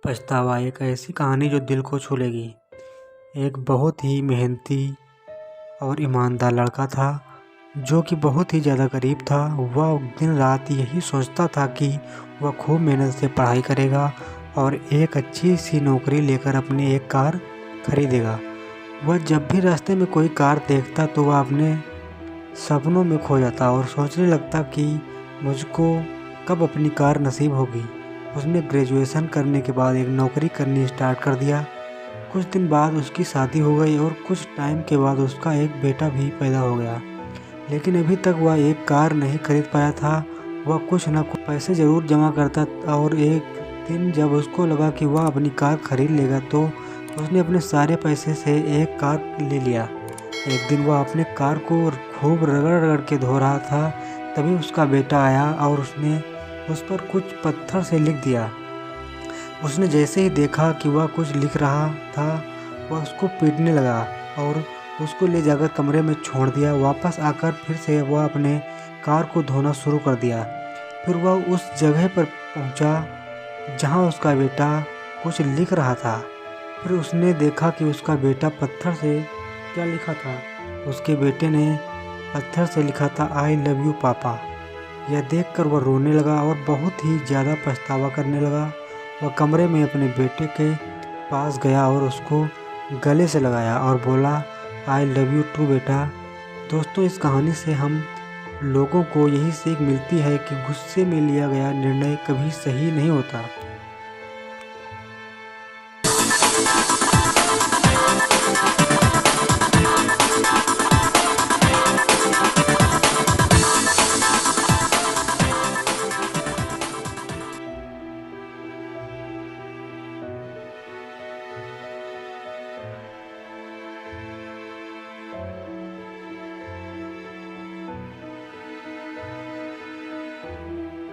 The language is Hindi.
पछतावा एक ऐसी कहानी जो दिल को छू लेगी। एक बहुत ही मेहनती और ईमानदार लड़का था जो कि बहुत ही ज़्यादा गरीब था। वह दिन रात यही सोचता था कि वह खूब मेहनत से पढ़ाई करेगा और एक अच्छी सी नौकरी लेकर अपनी एक कार खरीदेगा। वह जब भी रास्ते में कोई कार देखता तो वह अपने सपनों में खो जाता और सोचने लगता कि मुझको कब अपनी कार नसीब होगी। उसने ग्रेजुएशन करने के बाद एक नौकरी करनी स्टार्ट कर दिया। कुछ दिन बाद उसकी शादी हो गई और कुछ टाइम के बाद उसका एक बेटा भी पैदा हो गया। लेकिन अभी तक वह एक कार नहीं खरीद पाया था। वह कुछ न कुछ पैसे ज़रूर जमा करता और एक दिन जब उसको लगा कि वह अपनी कार खरीद लेगा तो उसने अपने सारे पैसे से एक कार ले लिया। एक दिन वह अपने कार को खूब रगड़ रगड़ के धो रहा था, तभी उसका बेटा आया और उसने उस पर कुछ पत्थर से लिख दिया। उसने जैसे ही देखा कि वह कुछ लिख रहा था, वह उसको पीटने लगा और उसको ले जाकर कमरे में छोड़ दिया। वापस आकर फिर से वह अपने कार को धोना शुरू कर दिया। फिर वह उस जगह पर पहुंचा जहां उसका बेटा कुछ लिख रहा था। फिर उसने देखा कि उसका बेटा पत्थर से क्या लिखा था। उसके बेटे ने पत्थर से लिखा था, आई लव यू पापा। यह देखकर वह रोने लगा और बहुत ही ज़्यादा पछतावा करने लगा। वह कमरे में अपने बेटे के पास गया और उसको गले से लगाया और बोला, आई लव यू टू बेटा। दोस्तों, इस कहानी से हम लोगों को यही सीख मिलती है कि गुस्से में लिया गया निर्णय कभी सही नहीं होता।